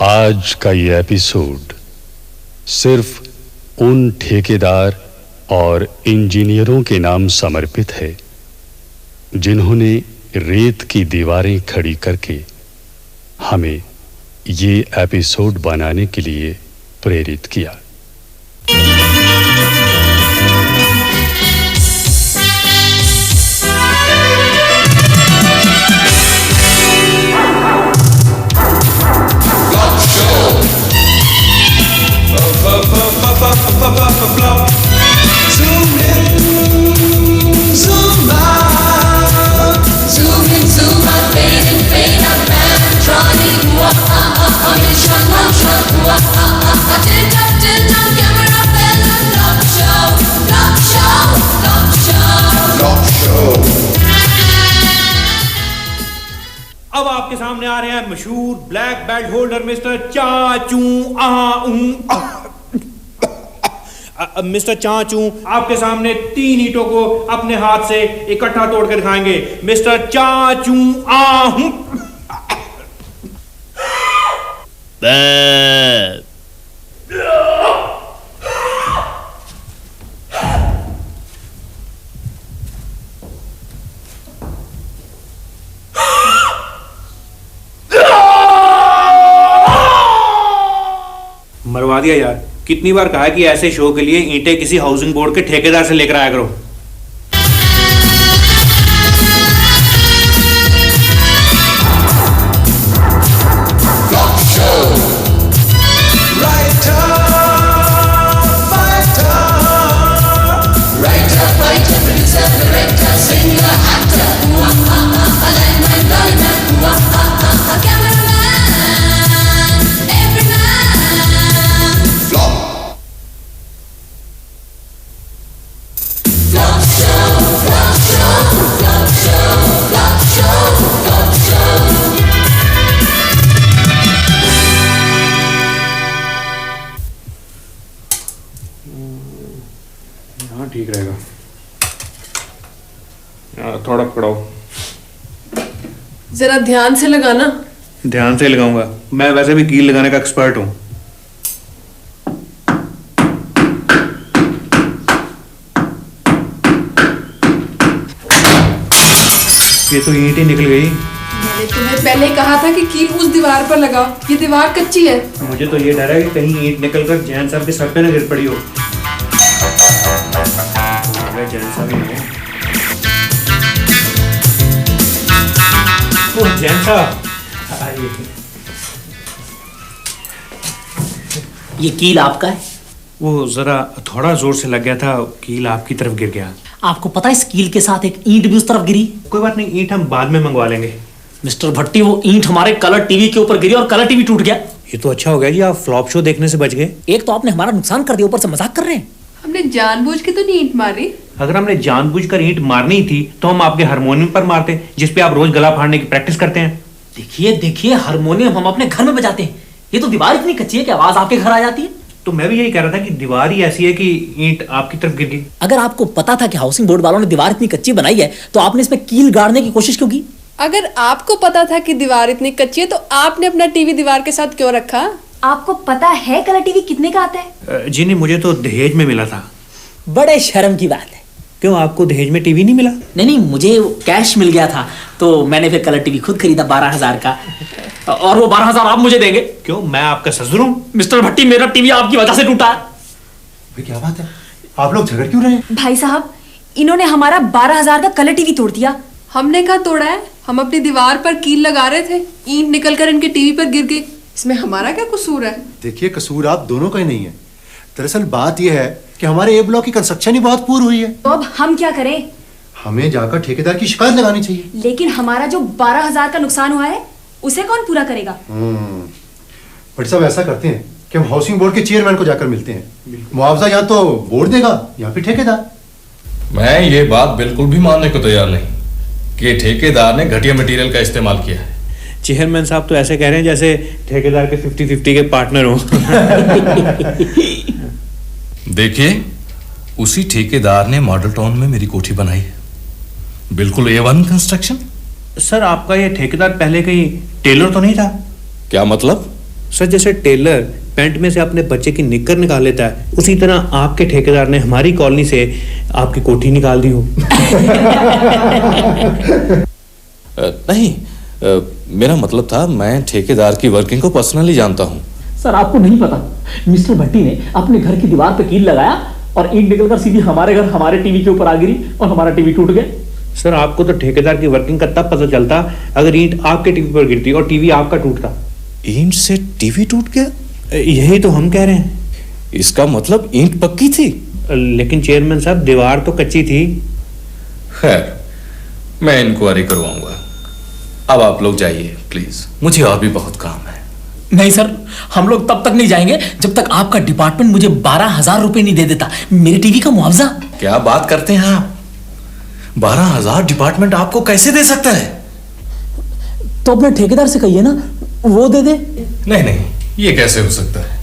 आज का ये एपिसोड सिर्फ उन ठेकेदार और इंजीनियरों के नाम समर्पित है जिन्होंने रेत की दीवारें खड़ी करके हमें ये एपिसोड बनाने के लिए प्रेरित किया। अब आपके सामने आ रहे हैं मशहूर ब्लैक बेल्ट होल्डर मिस्टर चाचू मिस्टर चाचू आपके सामने 3 ईंटों को अपने हाथ से इकट्ठा तोड़कर दिखाएंगे। मिस्टर चाचू मरवा दिया यार। कितनी बार कहा कि ऐसे शो के लिए ईंटें किसी हाउसिंग बोर्ड के ठेकेदार से लेकर आया करो। ठीक रहेगा। थोड़ा पकड़ाओ। जरा ध्यान से लगाना। ध्यान से लगाऊंगा। मैं वैसे भी कील लगाने का एक्सपर्ट हूं। ये तो ईंट ही निकल गई। मैंने तुम्हें पहले कहा था कि कील उस दीवार पर लगाओ। ये दीवार कच्ची है। मुझे तो ये डर है कि कहीं ईंट निकलकर जैन साहब के सर पे न गिर पड़ी हो। जैन साहब ये कील आपका है? वो जरा थोड़ा जोर से लग गया था, कील आपकी तरफ गिर गया। आपको पता है इस कील के साथ एक ईंट भी उस तरफ गिरी? कोई बात नहीं, ईंट हम बाद में मंगवा लेंगे। मिस्टर भट्टी, वो ईंट हमारे कलर टीवी के ऊपर गिरी और कलर टीवी टूट गया। ये तो अच्छा हो गया जी, आप फ्लॉप शो देखने से बच गए। एक तो आपने हमारा नुकसान कर दिया, ऊपर से मजाक कर रहे हैं। हमने जानबूझ के तो नहीं ईंट मारी। अगर हमने जानबूझकर ईंट मारनी थी तो हम आपके हारमोनियम पर मारते, जिसपे आप रोज गला फाड़ने की प्रैक्टिस करते हैं। देखिए देखिए, हारमोनियम हम अपने घर में बजाते हैं। ये तो दीवार इतनी कच्ची है कि आवाज आपके घर आ जाती है। तो मैं भी यही कह रहा था कि दीवार ही ऐसी है कि ईंट आपकी तरफ गिर गई। अगर आपको पता था कि हाउसिंग बोर्ड वालों ने दीवार इतनी कच्ची बनाई है तो आपने इसमें कील गाड़ने की कोशिश क्यों की? अगर आपको पता था कि दीवार इतनी कच्ची है तो आपने अपना टीवी दीवार के साथ क्यों रखा? आपको पता है कलर टीवी कितने का आता है? जी नहीं, मुझे तो दहेज में मिला था। बड़े शर्म की बात है। क्यों, आपको दहेज में टीवी नहीं मिला? नहीं, मुझे कैश मिल गया था तो मैंने फिर कलर टीवी खुद खरीदा 12,000 का, और वो 12,000 आप मुझे देंगे। क्यों, मैं आपका ससुर हूं? मिस्टर भट्टी, मेरा टीवी आपकी वजह से टूटा है। भाई क्या बात है, आप लोग झगड़ क्यों रहे हैं? भाई साहब, इन्होंने हमारा 12,000 का कलर टीवी तोड़ दिया। हमने कहा तोड़ा है, हम अपनी दीवार पर कील लगा रहे थे, ईंट निकलकर इनके टीवी पर गिर गई। इसमें हमारा क्या कसूर है? देखिए, कसूर आप दोनों का ही नहीं है। दरअसल बात यह है कि हमारे ए ब्लॉक की कंस्ट्रक्शन ही बहुत पूरी हुई है। तो अब हम क्या करें? हमें जाकर ठेकेदार की शिकायत लगानी चाहिए। लेकिन हमारा जो 12,000 का नुकसान हुआ है उसे कौन पूरा करेगा? बट साहब, ऐसा करते हैं कि हम हाउसिंग बोर्ड के चेयरमैन को जाकर मिलते हैं। मुआवजा या तो बोर्ड देगा या फिर ठेकेदार। मैं ये बात बिल्कुल भी मानने को तैयार नहीं कि ठेकेदार ने घटिया मटेरियल का इस्तेमाल किया है। चेयरमैन साहब तो ऐसे कह रहे हैं जैसे ठेकेदार के 50-50 के पार्टनर हो। देखिए, उसी ठेकेदार ने मॉडल टाउन में मेरी कोठी बनाई है, बिल्कुल A1 कंस्ट्रक्शन। सर, आपका ये ठेकेदार पहले कहीं टेलर तो नहीं था? क्या मतलब? सर जैसे टेलर पैंट में से अपने बच्चे की निक्कर निकाल लेता है, उसी तरह आपके ठेकेदार ने हमारी कॉलोनी से आपकी कोठी निकाल दी हो। नहीं, मेरा मतलब था मैं ठेकेदार की वर्किंग को पर्सनली जानता हूँ। सर आपको नहीं पता, मिस्टर भट्टी ने अपने घर की दीवार पे कील लगाया और ईंट निकलकर सीधी हमारे घर हमारे टीवी के ऊपर आ गिरी और हमारा टीवी टूट गया। सर आपको तो ठेकेदार की वर्किंग का तब पता चलता अगर ईंट आपके टीवी पर गिरती और टीवी आपका टूटता। ईंट से टीवी टूट गया? यही तो हम कह रहे हैं। इसका मतलब ईंट पक्की थी? लेकिन चेयरमैन साहब दीवार तो कच्ची थी। खैर, मैं इंक्वायरी करवाऊंगा। अब आप लोग जाइए प्लीज, मुझे और भी बहुत काम है। नहीं सर, हम लोग तब तक नहीं जाएंगे जब तक आपका डिपार्टमेंट मुझे 12,000 रुपए नहीं दे देता मेरे टीवी का मुआवजा। क्या बात करते हैं आप? 12,000 डिपार्टमेंट आपको कैसे दे सकता है? तो अपने ठेकेदार से कहिए ना, वो दे दे। नहीं नहीं, ये कैसे हो सकता है?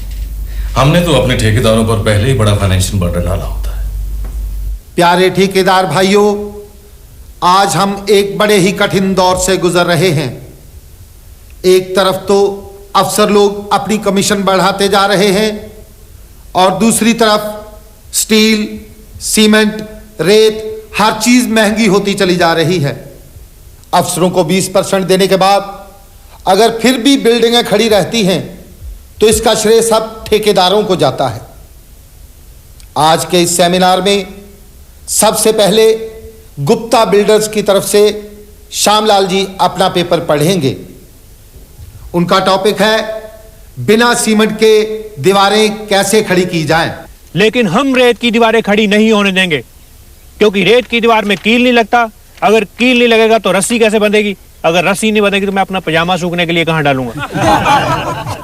हमने तो अपने ठेकेदारों पर पहले ही बड़ा फाइनेंशियल बर्डन डाला होता है। प्यारे ठेकेदार भाइयों, आज हम एक बड़े ही कठिन दौर से गुजर रहे हैं। एक तरफ तो अफसर लोग अपनी कमीशन बढ़ाते जा रहे हैं और दूसरी तरफ स्टील, सीमेंट, रेत, हर चीज महंगी होती चली जा रही है। अफसरों को 20% देने के बाद अगर फिर भी बिल्डिंगें खड़ी रहती हैं तो इसका श्रेय सब ठेकेदारों को जाता है। आज के इस सेमिनार में सबसे पहले गुप्ता बिल्डर्स की तरफ से श्यामलाल जी अपना पेपर पढ़ेंगे। उनका टॉपिक है बिना सीमेंट के दीवारें कैसे खड़ी की जाएं। लेकिन हम रेत की दीवारें खड़ी नहीं होने देंगे, क्योंकि रेत की दीवार में कील नहीं लगता। अगर कील नहीं लगेगा तो रस्सी कैसे बंधेगी? अगर रस्सी नहीं बंधेगी तो मैं अपना पजामा सूखने के लिए कहां डालूंगा?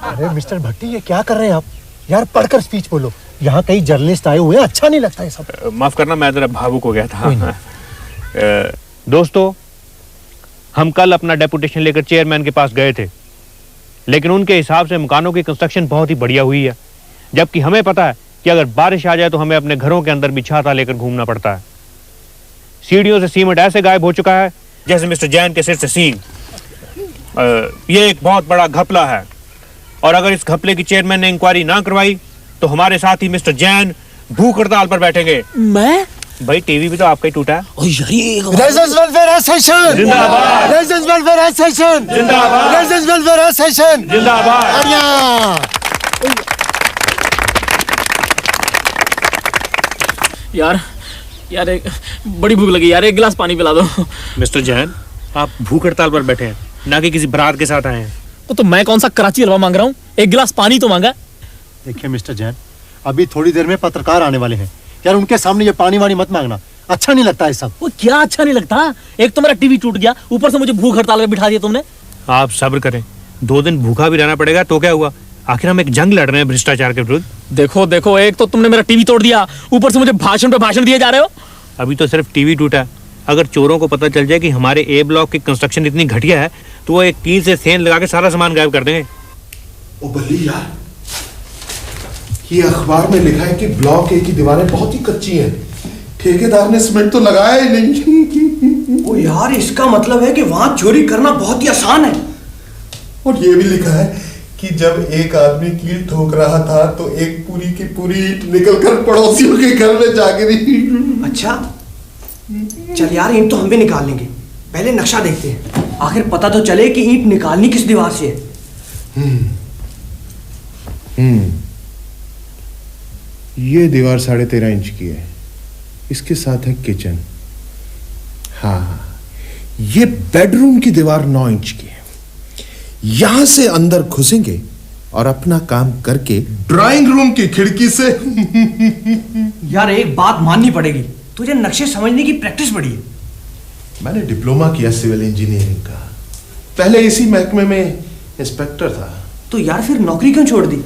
अरे मिस्टर भट्टी, ये क्या कर रहे हैं आप? यार पढ़कर स्पीच बोलो, यहाँ कई जर्नलिस्ट आए हुए हैं, अच्छा नहीं लगता ये सब। माफ करना, मैं जरा भावुक हो गया था। दोस्तों, हम कल अपना डेपुटेशन लेकर चेयरमैन के पास गए थे, लेकिन उनके हिसाब से मकानों की कंस्ट्रक्शन बहुत ही बढ़िया हुई है, जबकि हमें पता है कि अगर बारिश आ जाए तो हमें अपने घरों के अंदर भी छाता लेकर घूमना पड़ता है। सीढ़ियों से सीमेंट ऐसे गायब हो चुका है जैसे मिस्टर जैन के सिर से सींग। ये एक बहुत बड़ा घपला है, और अगर इस घपले की चेयरमैन ने इंक्वायरी ना करवाई तो हमारे साथ ही मिस्टर जैन भूख हड़ताल पर बैठेंगे। मैं? भाई टीवी भी तो आपका ही टूटा है। रेजिडेंस वेलफेयर एसोसिएशन जिंदाबाद, रेजिडेंस वेलफेयर एसोसिएशन जिंदाबाद, रेजिडेंस वेलफेयर एसोसिएशन जिंदाबाद। यार एक बड़ी भूख लगी यार, एक गिलास पानी पिला दो। मिस्टर जैन, आप भूख हड़ताल पर बैठे हैं, ना कि किसी बारात के साथ आए हैं। तो मैं कौन सा कराची हलवा मांग रहा हूँ? एक गिलास पानी तो मांगा। देखिए मिस्टर जैन, अभी थोड़ी देर में पत्रकार आने वाले हैं, यार उनके सामने ये पानी वानी मत मांगना, अच्छा नहीं लगता है सब। वो क्या अच्छा नहीं लगता? एक तो मेरा टीवी टूट गया, ऊपर से मुझे भूख हड़ताल पे बिठा दिया तुमने। आप सब्र करें, 2 दिन भूखा भी रहना पड़ेगा तो क्या हुआ? आखिर हम एक जंग लड़ रहे हैं भ्रष्टाचार के विरुद्ध। देखो, एक तो तुमने मेरा टीवी तोड़ दिया, ऊपर से मुझे भाषण पे भाषण दिए जा रहे हो। अभी तो सिर्फ टीवी टूटा है। अगर चोरों को पता चल जाए कि हमारे ए ब्लॉक की कंस्ट्रक्शन इतनी घटिया है तो वो एक कील से सेंध लगा के सारा सामान गायब कर देंगे। ओ बल्ली यार, ये अखबार में लिखा है कि ब्लॉक ए की दीवारें बहुत ही कच्ची हैं, ठेकेदार ने सीमेंट तो लगाया ही नहीं। ओ यार, इसका मतलब है कि वहां चोरी करना बहुत ही आसान है। और ये भी लिखा है कि जब एक आदमी कील ठोक रहा था तो एक पूरी की पूरी ईंट निकलकर पड़ोसियों के घर में जा गिरी। अच्छा, चल यार, ईंट तो हम भी निकाल लेंगे, पहले नक्शा देखते हैं, आखिर पता तो चले कि ईंट निकालनी किस दीवार से है। ये दीवार 13.5 इंच की है, इसके साथ है किचन। हाँ, ये बेडरूम की दीवार 9 इंच की है। यहां से अंदर घुसेंगे और अपना काम करके ड्राइंग रूम की खिड़की से। यार एक बात माननी पड़ेगी, तुझे नक्शे समझने की प्रैक्टिस बड़ी है। मैंने डिप्लोमा किया सिविल इंजीनियरिंग का, पहले इसी महकमे में इंस्पेक्टर था। तो यार फिर नौकरी क्यों छोड़ दी?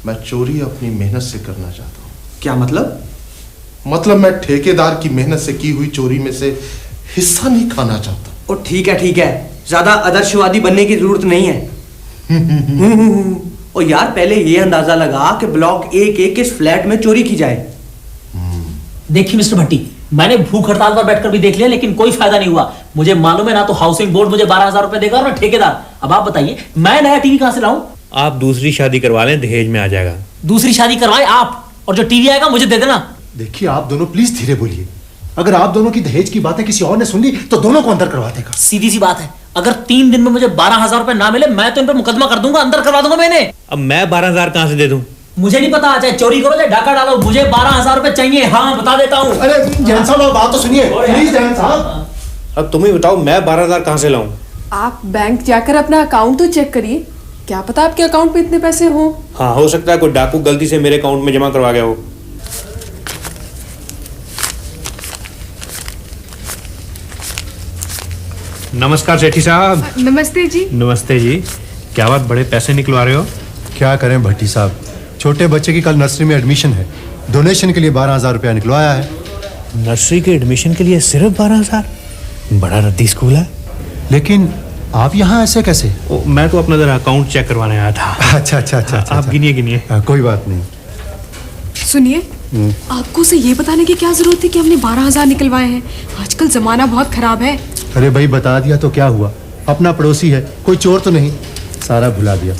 मैं चोरी अपनी मेहनत से करना चाहता हूँ। क्या मतलब? मतलब मैं ठेकेदार की मेहनत से की हुई चोरी में से हिस्सा नहीं खाना चाहता। और ठीक है, ज्यादा आदर्शवादी बनने की जरूरत नहीं है। और यार पहले ये अंदाजा लगा कि ब्लॉक ए के किस फ्लैट में चोरी की जाए। देखिए मिस्टर भट्टी, मैंने भूख हड़ताल पर बैठकर भी देख लिया, लेकिन कोई फायदा नहीं हुआ। मुझे मालूम है ना तो हाउसिंग बोर्ड मुझे 12,000 रुपए देगा और ना ठेकेदार। अब आप बताइए, मैं नया टीवी कहां से लाऊं? आप दूसरी शादी करवा लें, दहेज में आ जाएगा। दूसरी शादी करवाए आप, और जो टीवी आएगा मुझे दे देना। देखिए आप दोनों प्लीज धीरे बोलिए। अगर आप दोनों की दहेज की बातें किसी और ने सुन ली तो दोनों को अंदर करवा देगा। सीधी सी बात है, अगर 3 दिन में मुझे 12,000 रुपए ना मिले मैं तो इन पर मुकदमा कर दूंगा, अंदर करवा दूंगा मैंने। अब मैं 12,000 कहां से दे दूं? मुझे नहीं पता, चाहे चोरी करो चाहे डाका डालो, मुझे 12,000 रुपए चाहिए। हाँ बता देता हूँ। अरे जैन साहब बात तो सुनिए प्लीज। जैन साहब अब तुम ही बताओ, मैं 12,000 कहां से लाऊं? आप बैंक जाकर अपना अकाउंट तो चेक करिए, क्या पता आपके अकाउंट में इतने पैसे हो। हाँ, हो सकता है कोई डाकू गलती से मेरे अकाउंट में जमा करवा गया हो। नमस्कार सेठी साहब। नमस्ते जी। नमस्ते जी। क्या बात, बड़े पैसे निकलवा रहे हो? क्या करें भट्टी साहब, छोटे बच्चे की कल नर्सरी में एडमिशन है, डोनेशन के लिए 12,000 रुपया निकलवाया है। नर्सरी के एडमिशन के लिए सिर्फ 12,000? बड़ा रद्दी स्कूल है। लेकिन आप यहाँ ऐसे कैसे? मैं तो अपना जरा अकाउंट चेक करवाने आया था। अच्छा। आप गिनिए। कोई बात नहीं। सुनिए, आपको उसे ये बताने की क्या जरूरत थी कि हमने 12,000 निकलवाए हैं? आजकल जमाना बहुत खराब है। अरे भाई बता दिया तो क्या हुआ, अपना पड़ोसी है, कोई चोर तो नहीं। सारा भुला दिया।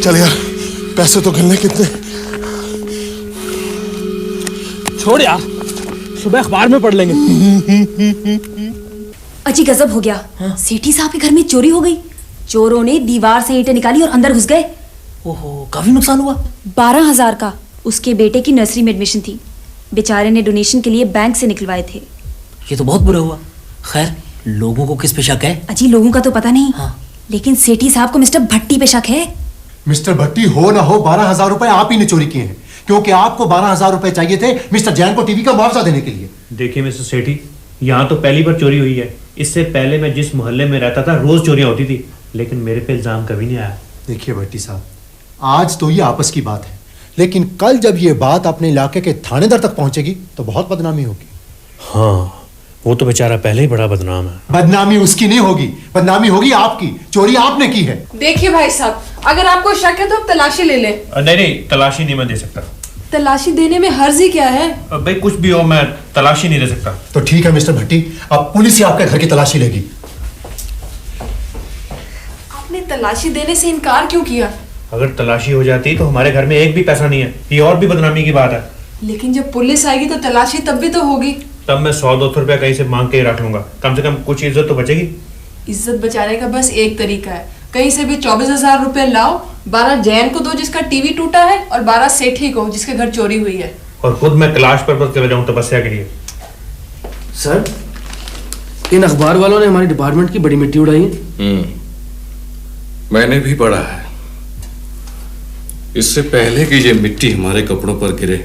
चल यार, पैसे तो गिनने कितने। छोड़ यार, सुबह अखबार में पढ़ लेंगे। अजी गजब हो गया। सेठी साहब के घर में चोरी हो गई। चोरों ने दीवार से ईंटें निकाली और अंदर घुस गए। ओहो, काफी नुकसान हुआ। 12,000 का। उसके बेटे की नर्सरी में एडमिशन थी, बेचारे ने डोनेशन के लिए बैंक से निकलवाए थे। ये तो बहुत बुरा हुआ। खैर, लोगों को किस पे शक है? अजी लोगों का तो पता नहीं। लेकिन सेठी साहब को मिस्टर भट्टी पे शक है। मिस्टर भट्टी हो ना हो 12,000 रुपए आप ही ने चोरी किए हैं, क्योंकि आपको 12,000 रुपए चाहिए थे मिस्टर जैन को टीवी का मुआवजा देने के लिए। देखिए मिस्टर सेठी, यहाँ तो पहली बार चोरी हुई है। इससे पहले मैं जिस मोहल्ले में रहता था रोज चोरियां होती थी, लेकिन मेरे पे इल्जाम कभी नहीं आया। देखिए भट्टी साहब, आज तो ये आपस की बात है, लेकिन कल जब ये बात अपने इलाके के थानेदार तक पहुंचेगी तो बहुत बदनामी होगी। हाँ, वो तो बेचारा पहले ही बड़ा बदनाम है। बदनामी उसकी नहीं होगी, बदनामी होगी आपकी। चोरी आपने की है। देखिए भाई साहब, अगर आपको शक है तो आप तलाशी ले लें। नहीं, तलाशी नहीं मैं दे सकता। तलाशी देने में हर्जी क्या है? भाई कुछ भी हो, मैं तलाशी नहीं दे सकता। तो ठीक है मिस्टर भट्टी, अब पुलिस ही आपके घर की तलाशी लेगी। आपने तलाशी देने से इनकार क्यों किया? अगर तलाशी हो जाती तो हमारे घर में एक भी पैसा नहीं है, ये और भी बदनामी की बात है। लेकिन जब पुलिस आएगी तो तलाशी तब भी तो होगी। तब मैं 100-200 रुपया कहीं से मांग के ही रख लूंगा, कम से कम कुछ इज्जत तो बचेगी। इज्जत बचाने का बस एक तरीका है, कहीं से भी 24,000 रुपए लाओ, 12 जैन को दो जिसका टीवी टूटा है और 12 सेठी को जिसके घर चोरी हुई है। और खुद मैं कैलाश पर्वत चले जाऊं तपस्या के लिए। सर, इन अखबार वालों ने हमारे डिपार्टमेंट की बड़ी मिट्टी उड़ाई है। मैंने भी पढ़ा है। इससे पहले कि ये मिट्टी हमारे कपड़ों पर गिरे,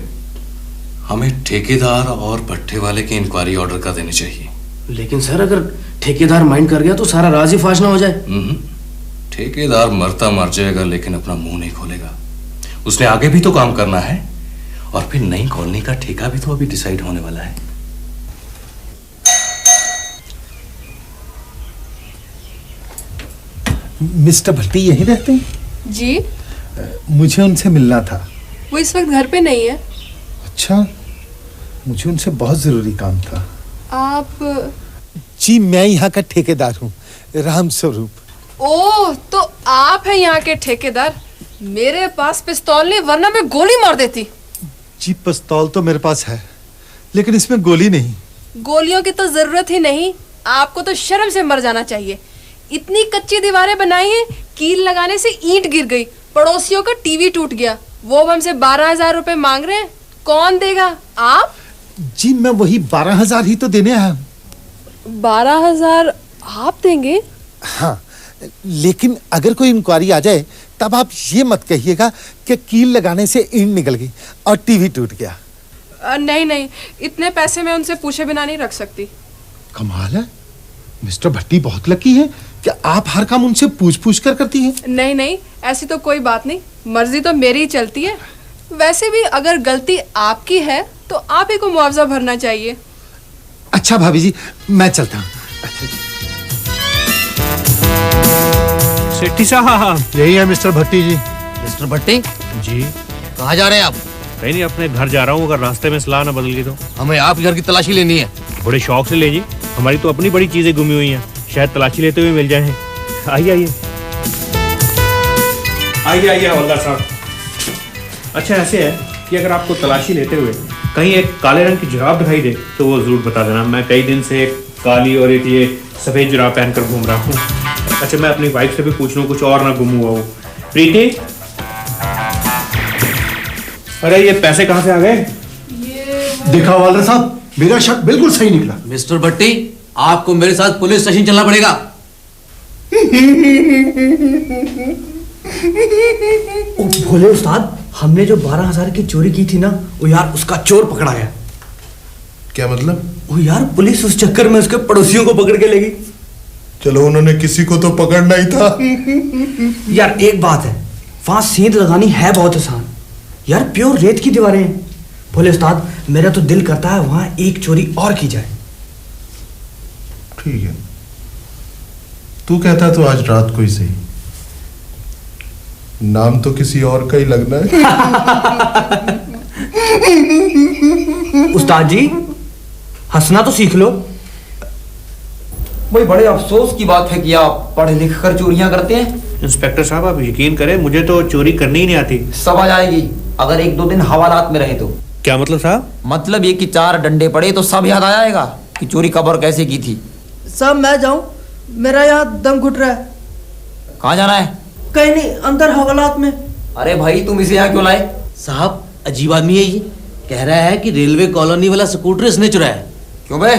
हमें ठेकेदार और भट्टे वाले की इंक्वायरी ऑर्डर कर देनी चाहिए। लेकिन सर, अगर ठेकेदार माइंड कर गया तो सारा राज ही फाश ना हो जाए। ठेकेदार मरता मर जाएगा, लेकिन अपना मुंह नहीं खोलेगा। उसने आगे भी तो काम करना है, और फिर नई कॉलोनी का ठेका भी तो अभी डिसाइड होने वाला है। मिस्टर भट्टी यहीं रहते हैं? जी, मुझे उनसे मिलना था। वो इस वक्त घर पे नहीं है। अच्छा, मुझे उनसे बहुत जरूरी काम था। आप? जी, मैं यहाँ का ठेकेदार हूँ, राम स्वरूप। ओह, तो आप हैं यहाँ के ठेकेदार। मेरे पास पिस्तौल नहीं, वरना मैं गोली मार देती। जी, पिस्तौल तो मेरे पास है, लेकिन इसमें गोली नहीं। गोलियों की तो जरूरत ही नहीं। आपको तो शर्म से मर जाना चाहिए। इतनी कच्ची दीवारें बनाई हैं, कील लगाने से ईंट गिर गई, पड़ोसियों का टीवी टूट गया, वो हमसे 12,000 रुपए मांग रहे हैं। कौन देगा? आप? जी, मैं वही 12,000 ही तो देने आया हूँ। 12,000 आप देंगे? हाँ, लेकिन अगर कोई इंक्वायरी आ जाए तब आप ये मत कहिएगा कि कील लगाने से ईंट निकल गई और टीवी टूट गया। नहीं, इतने पैसे मैं उनसे पूछे बिना नहीं रख सकती। कमाल है, मिस्टर भट्टी बहुत लकी है कि आप हर काम उनसे पूछ कर करती हैं। नहीं, ऐसी तो कोई बात नहीं, मर्जी तो मेरी ही चलती है। वैसे भी अगर गलती आपकी है तो आप ही को मुआवजा भरना चाहिए। अच्छा भाभी जी, मैं चलता हूँ। अच्छा। सेठी साहब। यही है मिस्टर भट्टी जी। मिस्टर भट्टी जी। कहाँ जा रहे हैं आप? कहीं नहीं, अपने घर जा रहा हूँ। अगर रास्ते में सलाह ना बदल गई तो। हमें आपके घर की तलाशी लेनी है। बड़े शौक से ले जी, हमारी तो अपनी बड़ी चीजें गुमी हुई हैं, शायद तलाशी लेते हुए मिल जाए। आइए आइए आइए आइए हवलदार साहब। अच्छा ऐसे है कि अगर आपको तलाशी लेते हुए कहीं एक काले रंग की जुराब दिखाई दे तो वो जरूर बता देना। मैं कई दिन से एक काली और एक ये सफेद जुराब पहनकर घूम रहा हूँ। अच्छा मैं अपनी वाइफ से भी पूछ लूँ कुछ और ना गुम हुआ हो। प्रीति, अरे ये पैसे कहाँ से आ गए? देखा हवलदार साहब, मेरा शक बिल्कुल सही निकला। मिस्टर भट्टी, आपको मेरे साथ पुलिस स्टेशन चलना पड़ेगा। भोले उस्ताद, हमने जो 12,000 की चोरी की थी ना, वो यार उसका चोर पकड़ा गया। क्या मतलब? वो यार पुलिस उस चक्कर में उसके पड़ोसियों को पकड़ के ले गई। चलो उन्होंने किसी को तो पकड़ना ही था। यार एक बात है, वहां सेंध लगानी है बहुत आसान। यार प्योर रेत की दीवारें हैं। भोले उस्ताद, मेरा तो दिल करता है वहां एक चोरी और की जाए। ठीक है, तू कहता तो आज रात को ही सही। नाम तो किसी और का ही लगना है। उस्ताद जी, हंसना तो सीख लो। भाई बड़े अफसोस की बात है कि आप पढ़ लिख कर चोरियां करते हैं। इंस्पेक्टर साहब आप यकीन करें, मुझे तो चोरी करनी ही नहीं आती। सब आ जाएगी अगर 1-2 दिन हवालात में रहे तो। क्या मतलब साहब? मतलब ये कि 4 डंडे पड़े तो सब याद आ जाएगा कि चोरी कब और कैसे की थी। साहब मैं जाऊं, मेरा यहाँ दम घुट रहा है। कहाँ जाना है? कहीं नहीं, अंदर हवालात में। अरे भाई तुम इसे यहाँ क्यों लाए? साहब अजीब आदमी है ये, कह रहा है कि रेलवे कॉलोनी वाला स्कूटर इसने चुराया। क्यों बे,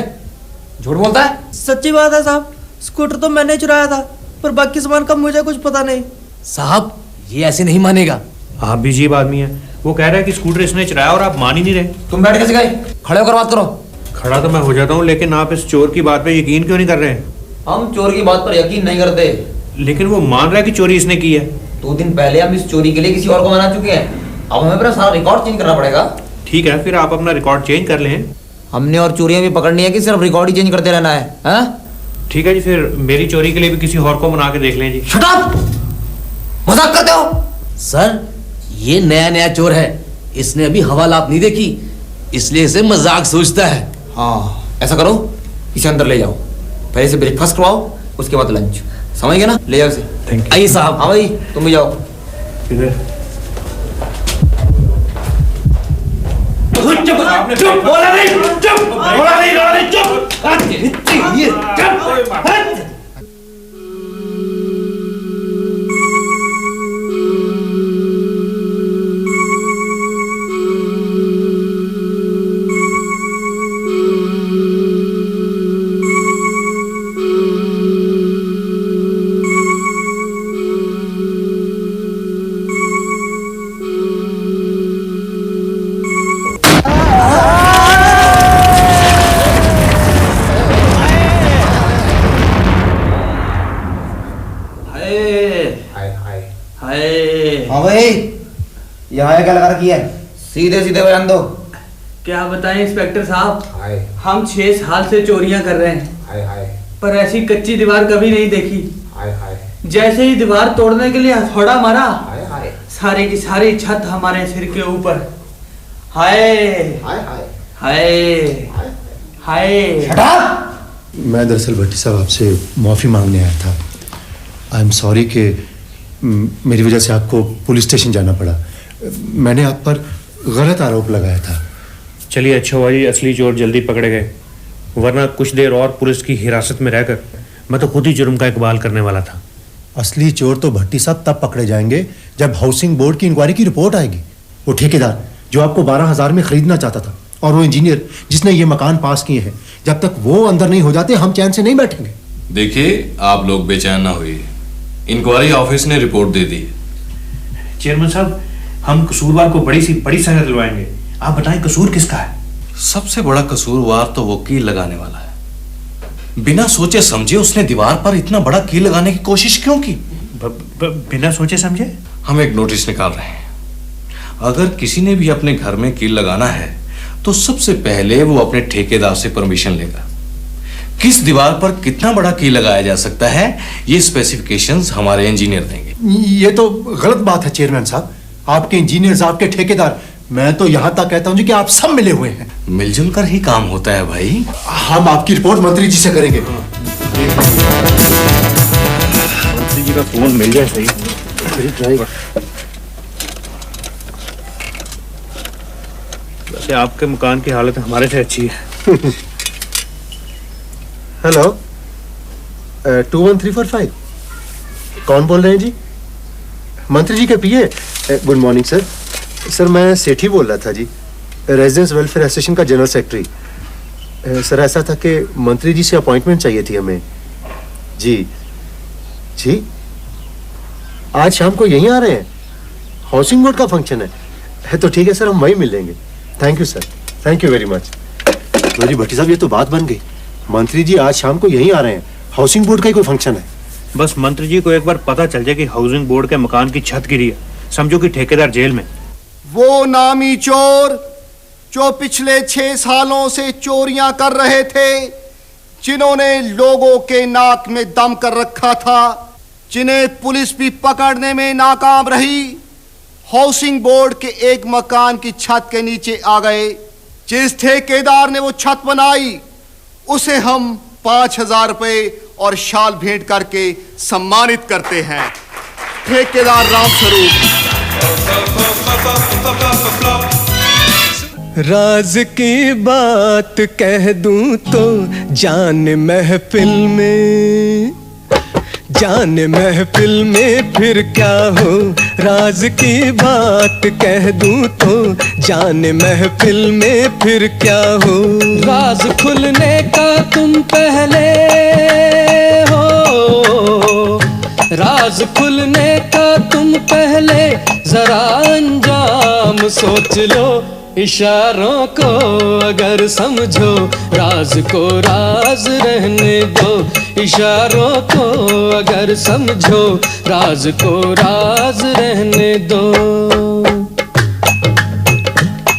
झूठ बोलता है? सच्ची बात है साहब, स्कूटर तो मैंने चुराया था, पर बाकी सामान का मुझे कुछ पता नहीं। साहब ये ऐसे नहीं मानेगा। आप भी अजीब आदमी है। वो कह रहा है कि स्कूटर इसने चुराया और आप मान ही नहीं रहे। तुम बैठ कैसे गए? खड़े होकर बात करो। खड़ा तो मैं हो जाता हूँ, लेकिन आप इस चोर की बात पे यकीन क्यों नहीं कर रहे? हम चोर की बात पर यकीन नहीं करते। लेकिन वो मान रहा है कि चोरी इसने की है। 2 दिन पहले हम इस चोरी के लिए किसी और को मना चुके हैं। अब हमें अपना सारा रिकॉर्ड चेंज करना पड़ेगा। ठीक है, फिर आप अपना रिकॉर्ड चेंज कर लें। हमने और चोरियां भी पकड़नी है कि सिर्फ रिकॉर्ड ही चेंज करते रहना है? हाँ? ठीक है जी, फिर मेरी चोरी के लिए भी किसी और को मना के देख लें जी। Shut up! मजाक करते हो? सर ये नया नया चोर है, इसने अभी हवालात नहीं देखी, इसलिए इसे मजाक सोचता है। हाँ ऐसा करो, इसे अंदर ले जाओ, पहले से ब्रेकफास्ट करवाओ, उसके बाद लंच। समझ गए ना? ले जाओ इसे। आइए साहब। हाँ भाई तुम भी जाओ। चुप बोला नहीं, चुप बोला नहीं, चुप। यहाँ क्या लगा रखी है? सीधे सीधे बयान दो। क्या बताएं इंस्पेक्टर साहब, हम 6 साल से चोरियां कर रहे हैं, पर ऐसी कच्ची दीवार कभी नहीं देखी। जैसे ही दीवार तोड़ने के लिए हथौड़ा मारा, सारी की सारी छत हमारे सिर के ऊपर। हाय हाय हाय। मैं दरअसल भट्टी साहब आपसे माफ़ी मांगने आया था। आई एम सॉरी कि मेरी वजह से आपको पुलिस स्टेशन जाना पड़ा। मैंने आप पर गलत आरोप लगाया था। चलिए अच्छा हुआ जी, असली चोर जल्दी पकड़े गए, वरना कुछ देर और पुलिस की हिरासत में रहकर मैं तो खुद ही जुर्म का इकबाल करने वाला था। असली चोर तो भट्टी साहब तब पकड़े जाएंगे जब हाउसिंग बोर्ड की इंक्वायरी की रिपोर्ट आएगी। वो ठेकेदार जो आपको 12,000 में खरीदना चाहता था, और वो इंजीनियर जिसने ये मकान पास किए हैं, जब तक वो अंदर नहीं हो जाते हम चैन से नहीं बैठेंगे। देखिए आप लोग बेचैन ना होइए, इंक्वायरी ऑफिस ने रिपोर्ट दे दी। चेयरमैन साहब, हम कसूरवार को बड़ी सजा दिलवाएंगे। आप बताएं कसूर किसका है? सबसे बड़ा कसूरवार तो वो कील लगाने वाला है। बिना सोचे समझे उसने दीवार पर इतना बड़ा कील लगाने की कोशिश क्यों की? बिना सोचे समझे? हम एक नोटिस निकाल रहे हैं, अगर किसी ने भी अपने घर में कील लगाना है तो सबसे पहले वो अपने ठेकेदार से परमिशन लेगा। किस दीवार पर कितना बड़ा की लगाया जा सकता है, ये स्पेसिफिकेशंस हमारे इंजीनियर देंगे। ये तो गलत बात है चेयरमैन साहब। आपके इंजीनियर्स, आपके ठेकेदार, मैं तो यहां तक कहता हूं कि आप सब मिले हुए हैं। मिलजुल कर ही काम होता है भाई। हम आपकी रिपोर्ट मंत्री जी से करेंगे। मंत्री जी का फोन मिल जाए सही। वैसे आपके मकान की हालत हमारे से अच्छी है। हेलो, 21345 कौन बोल रहे हैं जी? मंत्री जी के PA. Good morning sir. Sir मैं सेठी बोल रहा था जी, रेजिडेंस वेलफेयर एसोसिएशन का जनरल सेक्रेटरी। सर ऐसा था कि मंत्री जी से अपॉइंटमेंट चाहिए थी हमें। जी जी, आज शाम को यहीं आ रहे हैं? हाउसिंग बोर्ड का फंक्शन है तो ठीक है सर, हम वहीं मिल लेंगे। Thank you sir, thank you very much. मेरी भट्टी साहब, ये तो बात बन गई। मंत्री जी आज शाम को यहीं आ रहे हैं, हाउसिंग बोर्ड का ही कोई फंक्शन है। बस मंत्री जी को एक बार पता चल जाए कि हाउसिंग बोर्ड के मकान की छत गिरी है, समझो कि ठेकेदार जेल में। वो नामी चोर जो पिछले 6 सालों से चोरियां कर रहे थे, जिन्होंने लोगों के नाक में दम कर रखा था, जिन्हें पुलिस भी पकड़ने में नाकाम रही, हाउसिंग बोर्ड के एक मकान की छत के नीचे आ गए। जिस ठेकेदार ने वो छत बनाई, उसे हम 5,000 रुपए और शाल भेंट करके सम्मानित करते हैं। ठेकेदार रामस्वरूप। राज की बात कह दूं तो जान महफिल में फिर क्या हो। राज की बात कह दूं तो जान महफिल में फिर क्या हो। राज खुलने का तुम पहले हो, राज खुलने का तुम पहले जरा अंजाम सोच लो। इशारों को अगर समझो, राज को राज रहने दो। इशारों को अगर समझो, राज को राज रहने दो।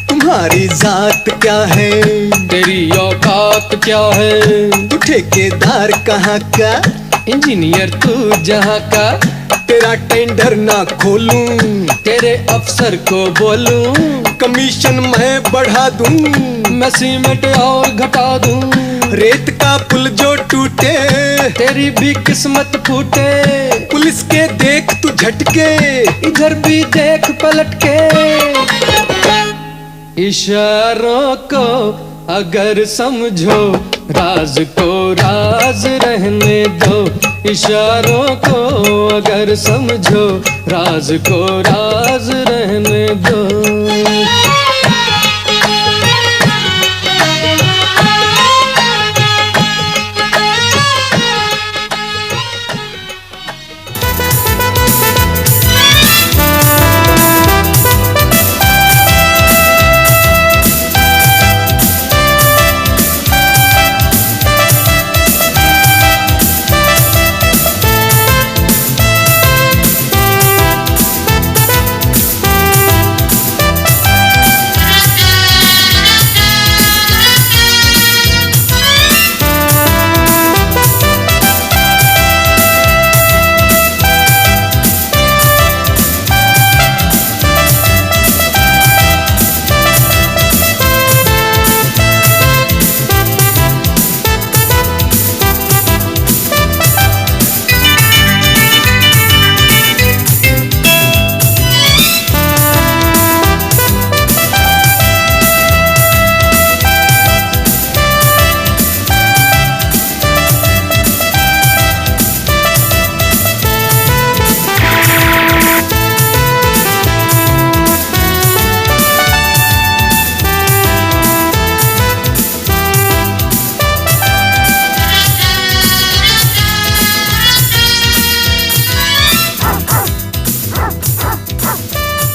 तुम्हारी जात क्या है, तेरी औकात क्या है। तू ठेकेदार कहाँ का, इंजीनियर तू जहाँ का। तेरा टेंडर ना खोलूं, तेरे अफसर को बोलूं। कमीशन मैं बढ़ा दूं, मैं सीमेंट और घटा दूं। रेत का पुल जो टूटे, तेरी भी किस्मत फूटे। पुलिस के देख तू झटके, इधर भी देख पलट के। इशारों को अगर समझो, राज को राज रहने दो। इशारों को अगर समझो, राज को राज रहने दो।